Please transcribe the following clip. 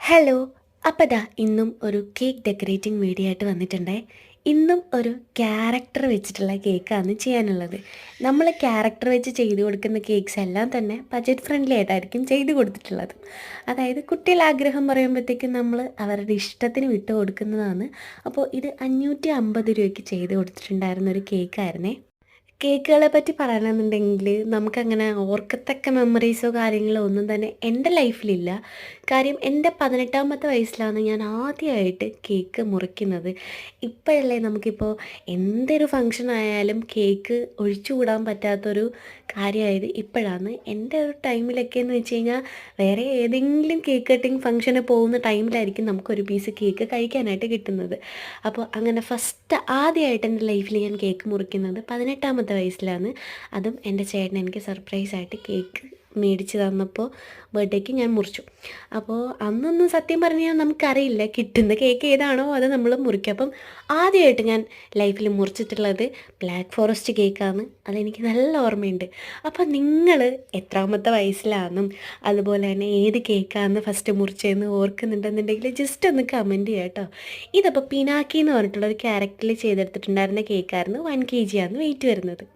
Hello. അപ്പോൾ ദാ ഇന്നും ഒരു കേക്ക് ഡെക്കറേറ്റിംഗ് വീഡിയോ ആയിട്ട് വന്നിട്ടുണ്ടേ. ഇന്നും ഒരു ക്യാരക്ടർ വെച്ചിട്ടുള്ള കേക്കാണ് ചെയ്യാനുള്ളത്. നമ്മൾ ക്യാരക്ടർ വെച്ച് ചെയ്ത് കൊടുക്കുന്ന കേക്ക്സ് എല്ലാം തന്നെ ബജറ്റ് ഫ്രണ്ട്ലി ആയിട്ടായിരിക്കും ചെയ്ത് കൊടുത്തിട്ടുള്ളത്. അതായത് കുട്ടികളുടെ ആഗ്രഹം പറയുമ്പോഴത്തേക്കും നമ്മൾ അവരുടെ ഇഷ്ടത്തിന് വിട്ട് കൊടുക്കുന്നതാണ്. അപ്പോൾ ഇത് 550 രൂപയ്ക്ക് ചെയ്ത് കൊടുത്തിട്ടുണ്ടായിരുന്ന ഒരു കേക്കായിരുന്നേ. കേക്കുകളെ പറ്റി പറയണമെന്നുണ്ടെങ്കിൽ നമുക്കങ്ങനെ ഓർക്കത്തക്ക മെമ്മറീസോ കാര്യങ്ങളോ ഒന്നും തന്നെ എൻ്റെ ലൈഫിലില്ല. കാര്യം എൻ്റെ 18ാമത്തെ വയസ്സിലാണ് ഞാൻ ആദ്യമായിട്ട് കേക്ക് മുറിക്കുന്നത്. ഇപ്പോഴല്ലേ നമുക്കിപ്പോൾ എന്തൊരു ഫങ്ഷൻ ആയാലും കേക്ക് ഒഴിച്ചുകൂടാൻ പറ്റാത്തൊരു കാര്യമായത് ഇപ്പോഴാണ്. എൻ്റെ ഒരു ടൈമിലൊക്കെ എന്ന് വെച്ച് കഴിഞ്ഞാൽ വേറെ ഏതെങ്കിലും കേക്ക് കട്ടിങ് ഫങ്ഷന് പോകുന്ന ടൈമിലായിരിക്കും നമുക്കൊരു പീസ് കേക്ക് കഴിക്കാനായിട്ട് കിട്ടുന്നത്. അപ്പോൾ അങ്ങനെ ഫസ്റ്റ് ആദ്യമായിട്ട് എൻ്റെ ലൈഫിൽ ഞാൻ കേക്ക് മുറിക്കുന്നത് 18ാമത്തെ വയസ്സിലാണ്. അതും എൻ്റെ ചേട്ടൻ എനിക്ക് സർപ്രൈസായിട്ട് കേക്ക് മേടിച്ച് തന്നപ്പോൾ ബർത്ത്ഡേക്ക് ഞാൻ മുറിച്ചു. അപ്പോൾ അന്നൊന്നും സത്യം പറഞ്ഞാൽ നമുക്കറിയില്ല കിട്ടുന്ന കേക്ക് ഏതാണോ അത് നമ്മൾ മുറിക്കും. അപ്പം ആദ്യമായിട്ട് ഞാൻ ലൈഫിൽ മുറിച്ചിട്ടുള്ളത് ബ്ലാക്ക് ഫോറസ്റ്റ് കേക്കാണ്. അതെനിക്ക് നല്ല ഓർമ്മയുണ്ട്. അപ്പോൾ നിങ്ങൾ എത്രാമത്തെ വയസ്സിലാണെന്നും അതുപോലെ തന്നെ ഏത് കേക്കാണെന്ന് ഫസ്റ്റ് മുറിച്ചതെന്ന് ഓർക്കുന്നുണ്ടെന്നുണ്ടെങ്കിൽ ജസ്റ്റ് ഒന്ന് കമൻറ്റ് ചെയ്യാം കേട്ടോ. ഇതപ്പോൾ പിനാക്കി എന്ന് പറഞ്ഞിട്ടുള്ള ഒരു ക്യാരക്ടറിൽ ചെയ്തെടുത്തിട്ടുണ്ടായിരുന്ന കേക്കായിരുന്നു. 1 kg ആണ് വെയിറ്റ് വരുന്നത്.